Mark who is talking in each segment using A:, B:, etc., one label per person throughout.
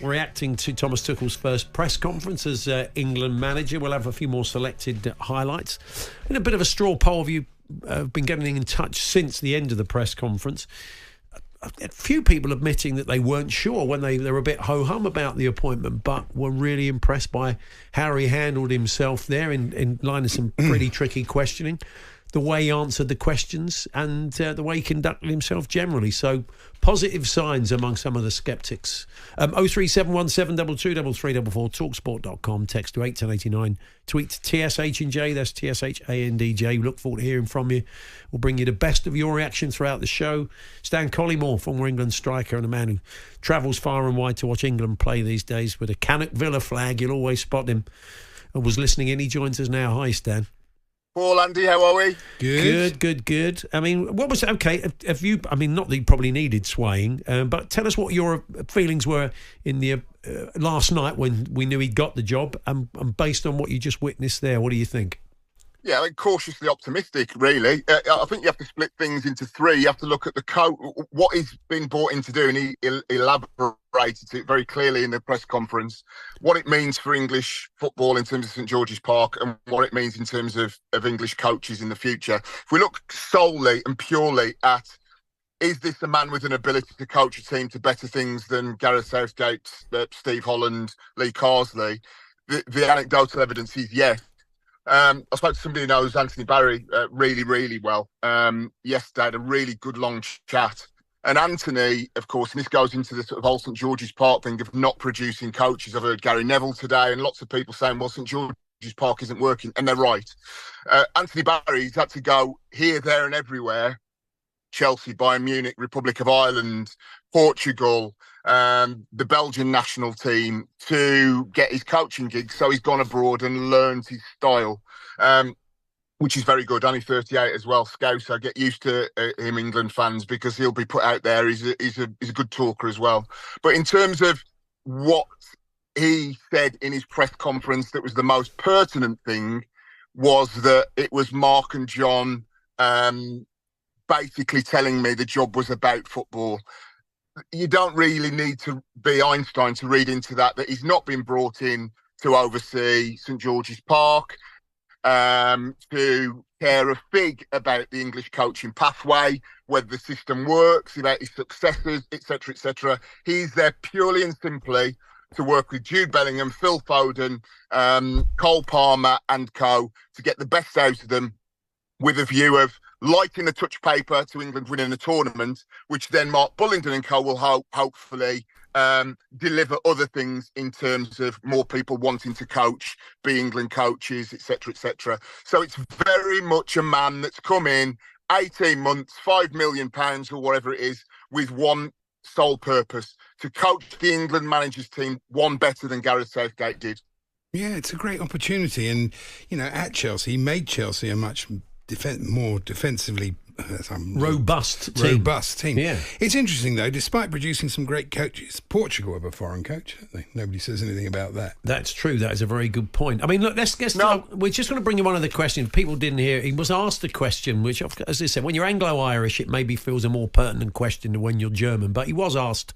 A: Reacting to Thomas Tuchel's first press conference as England manager. We'll have a few more selected highlights. In a bit of a straw poll, have you been getting in touch since the end of the press conference? A few people admitting that they weren't sure when they were a bit ho-hum about the appointment, but were really impressed by how he handled himself there in line of some pretty tricky questioning, the way he answered the questions and the way he conducted himself generally. So positive signs among some of the sceptics. 03717223344, talksport.com, text to 81089, tweet TSH&J, that's TSHANDJ. Look forward to hearing from you. We'll bring you the best of your reaction throughout the show. Stan Collymore, former England striker and a man who travels far and wide to watch England play these days with a Cannock Villa flag. You'll always spot him. I was listening in. He joins us now. Hi, Stan.
B: Paul, Andy, how are we?
A: Good. I mean, what was okay? Have you? I mean, not that you probably needed swaying, but tell us what your feelings were in the last night when we knew he'd got the job, and based on what you just witnessed there, what do you think?
B: Yeah, cautiously optimistic, really. I think you have to split things into three. You have to look at what he's been brought in to do, and he elaborated it very clearly in the press conference, what it means for English football in terms of St George's Park and what it means in terms of English coaches in the future. If we look solely and purely at, is this a man with an ability to coach a team to better things than Gareth Southgate, Steve Holland, Lee Carsley? The anecdotal evidence is yes. I spoke to somebody who knows Anthony Barry really, really well yesterday. Had a really good long chat. And Anthony, of course, and this goes into the sort of whole St George's Park thing of not producing coaches. I've heard Gary Neville today and lots of people saying, well, St George's Park isn't working. And they're right. Anthony Barry's had to go here, there and everywhere. Chelsea, Bayern Munich, Republic of Ireland, Portugal, the Belgian national team to get his coaching gigs. So he's gone abroad and learned his style, which is very good. Only 38 as well. Scouser, get used to him, England fans, because he'll be put out there. He's a good talker as well. But in terms of what he said in his press conference, that was the most pertinent thing was that it was Mark and John basically telling me the job was about football. You don't really need to be Einstein to read into that he's not been brought in to oversee St George's Park, to care a fig about the English coaching pathway, whether the system works, about his successors, etc., etc. He's there purely and simply to work with Jude Bellingham, Phil Foden, Cole Palmer and co to get the best out of them, with a view of lighting the touch paper to England winning the tournament, which then Mark Bullingdon and co will hopefully deliver other things in terms of more people wanting to coach, be England coaches, etc., etc. So it's very much a man that's come in 18 months, £5 million or whatever it is, with one sole purpose: to coach the England managers team one better than Gareth Southgate did.
C: Yeah, it's a great opportunity. And, you know, at Chelsea, he made Chelsea a much more defensively
A: robust team.
C: Yeah, it's interesting though. Despite producing some great coaches, Portugal have a foreign coach, don't they? Nobody says anything about that.
A: That's true. That is a very good point. I mean, look, let's get. We're just going to bring you one of the questions. People didn't hear. He was asked a question, which, as I said, when you're Anglo-Irish, it maybe feels a more pertinent question than when you're German. But he was asked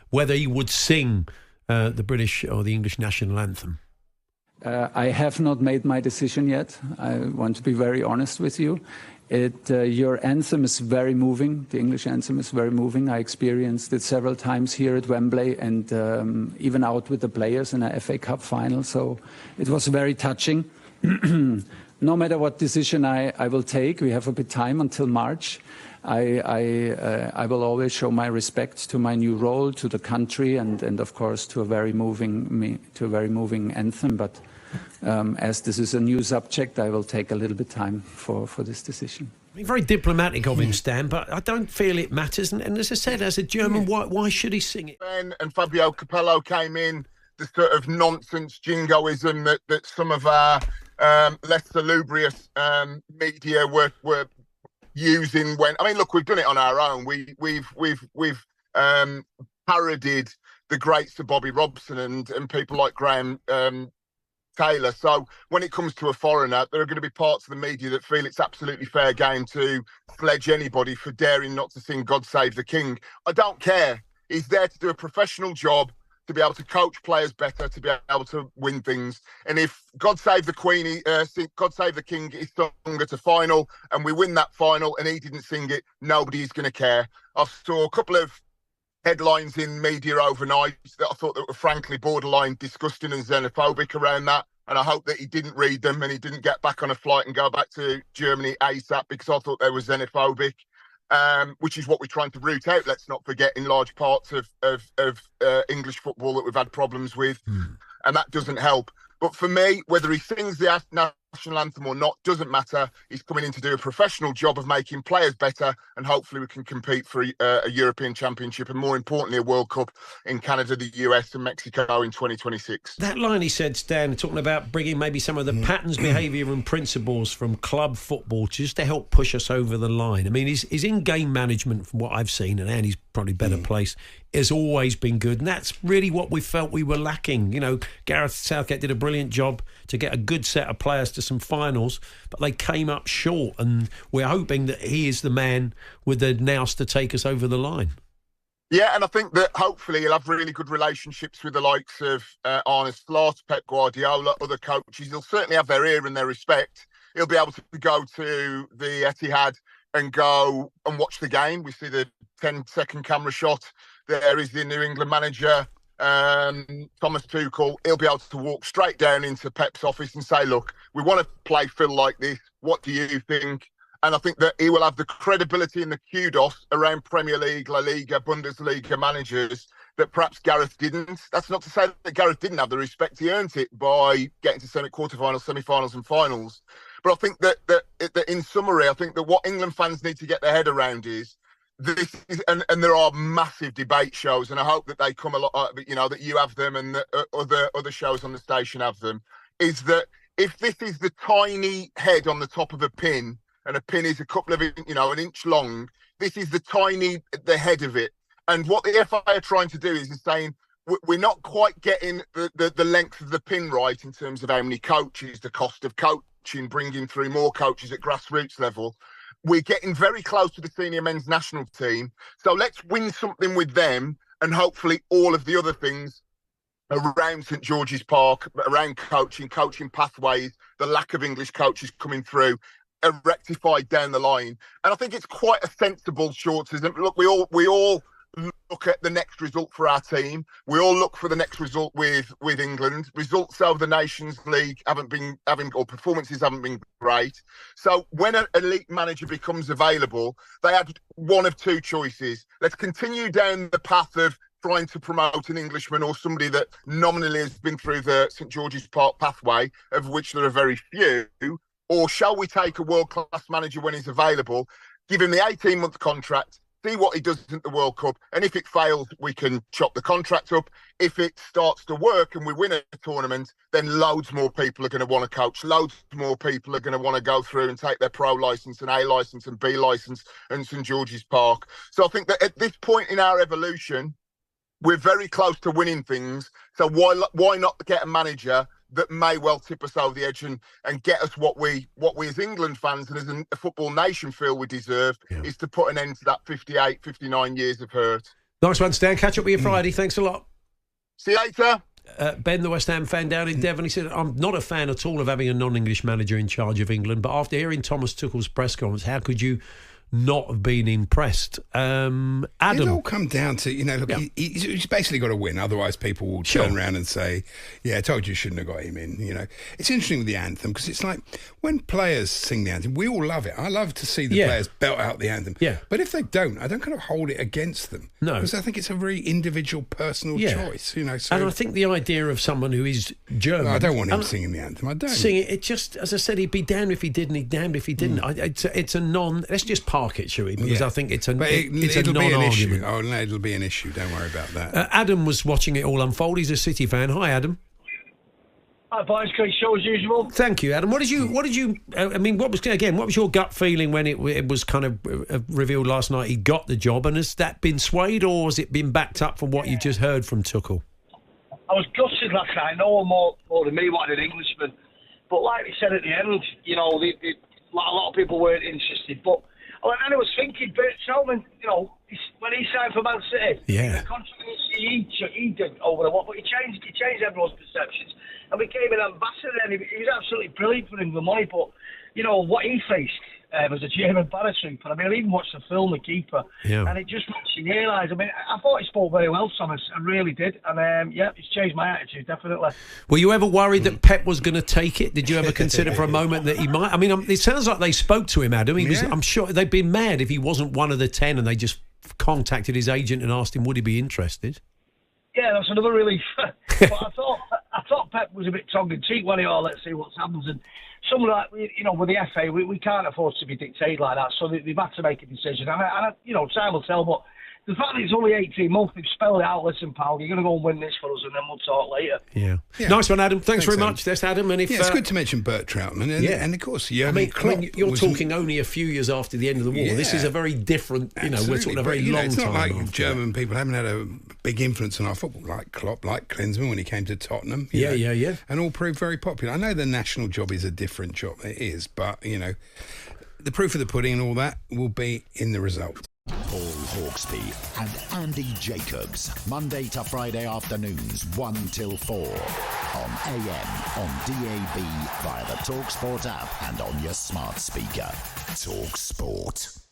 A: whether he would sing the British or the English national anthem.
D: I have not made my decision yet. I want to be very honest with you. Your anthem is very moving. The English anthem is very moving. I experienced it several times here at Wembley and even out with the players in a FA Cup final. So it was very touching. No matter what decision I will take, we have a bit of time until March. I will always show my respect to my new role, to the country, and of course to a very moving anthem. But as this is a new subject, I will take a little bit of time for this decision.
A: I mean, very diplomatic of him, Stan, but I don't feel it matters. And as I said, as a German, why should he sing it?
B: Ben and Fabio Capello came in, the sort of nonsense jingoism that some of our less salubrious media were using when. I mean, look, we've done it on our own. We've parodied the great Sir Bobby Robson and people like Graham Taylor. So when it comes to a foreigner, there are going to be parts of the media that feel it's absolutely fair game to sledge anybody for daring not to sing God Save the King. I don't care. He's there to do a professional job. to be able to coach players better, to be able to win things. And if God Save the Queen, God Save the King is sung at a final, and we win that final, and he didn't sing it, nobody's going to care. I saw a couple of headlines in media overnight that I thought that were frankly borderline disgusting and xenophobic around that. And I hope that he didn't read them and he didn't get back on a flight and go back to Germany ASAP, because I thought they were xenophobic. Which is what we're trying to root out, let's not forget, in large parts of English football that we've had problems with. And that doesn't help. But for me, whether he sings the national anthem or not doesn't matter. He's coming in to do a professional job of making players better, and hopefully we can compete for a European Championship and, more importantly, a World Cup in Canada, the US and Mexico in 2026.
A: That line he said, Stan, talking about bringing maybe some of the patterns, behaviour and principles from club football just to help push us over the line. I mean, his in-game management, from what I've seen, and Andy's probably better placed, has always been good. And that's really what we felt we were lacking. You know, Gareth Southgate did a brilliant job to get a good set of players to some finals, but they came up short. And we're hoping that he is the man with the nous to take us over the line.
B: Yeah, and I think that hopefully he'll have really good relationships with the likes of Arne Slot, Pep Guardiola, other coaches. He'll certainly have their ear and their respect. He'll be able to go to the Etihad and go and watch the game. We see the 10-second camera shot. There is the New England manager, Thomas Tuchel. He'll be able to walk straight down into Pep's office and say, look, we want to play Phil like this. What do you think? And I think that he will have the credibility and the kudos around Premier League, La Liga, Bundesliga managers that perhaps Gareth didn't. That's not to say that Gareth didn't have the respect. He earned it by getting to quarterfinals, semi-finals and finals. But I think that in summary, I think that what England fans need to get their head around is this is, and there are massive debate shows, and I hope that they come a lot, you know, that you have them and that other shows on the station have them, is that if this is the tiny head on the top of a pin, and a pin is a couple of, you know, an inch long, this is the head of it. And what the FA are trying to do is saying, we're not quite getting the length of the pin right in terms of how many coaches, the cost of coaching, bringing through more coaches at grassroots level. We're getting very close to the senior men's national team. So let's win something with them, and hopefully all of the other things around St George's Park, around coaching pathways, the lack of English coaches coming through, are rectified down the line. And I think it's quite a sensible short-term. Look, we all look at the next result for our team. We all look for the next result with England. Results over the Nations League performances haven't been great. So when an elite manager becomes available, they had one of two choices. Let's continue down the path of trying to promote an Englishman or somebody that nominally has been through the St George's Park pathway, of which there are very few, or shall we take a world-class manager when he's available, give him the 18-month contract, see what he does at the World Cup, and if it fails, we can chop the contract up. If it starts to work and we win a tournament, then loads more people are going to want to coach. Loads more people are going to want to go through and take their pro licence and A licence and B licence and St George's Park. So I think that at this point in our evolution, we're very close to winning things. So why not get a manager that may well tip us over the edge and get us what we as England fans and as a football nation feel we deserve, is to put an end to that 58, 59 years of hurt.
A: Nice one, Stan. Catch up with you Friday. Thanks a lot.
B: See you later.
A: Ben, the West Ham fan down in Devon, he said, I'm not a fan at all of having a non-English manager in charge of England, but after hearing Thomas Tuchel's press conference, how could you not have been impressed? Adam.
C: It'll all come down to, you know, look, he's basically got to win, otherwise people will turn around and say, yeah, I told you shouldn't have got him in, you know. It's interesting with the anthem, because it's like when players sing the anthem, we all love it. I love to see the players belt out the anthem. Yeah. But if they don't, I don't kind of hold it against them. No. Because I think it's a very individual, personal choice, you know. So,
A: and I think the idea of someone who is German...
C: I don't want him singing the anthem. I don't.
A: Singing it just, as I said, he'd be damned if he did and he'd damned if he didn't. It's a non... Let's just park it, shall we? Because I think it's a non-argument.
C: Oh, no, it'll be an issue. Don't worry about that.
A: Adam was watching it all unfold. He's a City fan. Hi, Adam.
E: Hi, boys. Great show as usual.
A: Thank you, Adam. What did you? I mean, what was your gut feeling when it was kind of revealed last night he got the job? And has that been swayed, or has it been backed up from what you just heard from Tuchel?
E: I was gutted last night. No one more than me wanted an Englishman, but like he said at the end, you know, a lot of people weren't interested, but Well, and I was thinking, Bert Salmon, you know, when he signed for Man City,
A: yeah,
E: the controversy he did over the what, but he changed everyone's perceptions and became an ambassador. And he was absolutely brilliant for England, money. But you know what he faced as a German paratrooper. I mean, I even watched the film, The Keeper, and it just makes you realise. I mean, I thought he spoke very well, Thomas. I really did, and it's changed my attitude definitely.
A: Were you ever worried that Pep was going to take it? Did you ever consider for a moment that he might? I mean, it sounds like they spoke to him, Adam. I'm sure they'd be mad if he wasn't one of the 10 and they just contacted his agent and asked him would he be interested.
E: Yeah, that's another relief. But I thought Pep was a bit tongue-in-cheek when he, let's see what happens. And someone like, you know, with the FA, we can't afford to be dictated like that. So they've had to make a decision. And you know, time will tell. But the fact that it's only 18 months, they've spelled it out. Listen, pal, you're going to go and win this for us, and then we'll talk later.
A: Yeah. Nice one, Adam. Thanks very much. That's Adam. And
C: it's good to mention Bert Troutman. And of course, Klopp.
A: You're talking only a few years after the end of the war. Yeah. This is a very different, you know, we're talking a very long time.
C: It's not like
A: after
C: German people haven't had a big influence on our football, like Klopp, like Klinsmann when he came to Tottenham.
A: Yeah.
C: And all proved very popular. I know the national job is a different job. It is. But, you know, the proof of the pudding and all that will be in the result.
F: Paul Hawksbee and Andy Jacobs, Monday to Friday afternoons 1 till 4 on AM, on DAB, via the talkSPORT app and on your smart speaker. talkSPORT.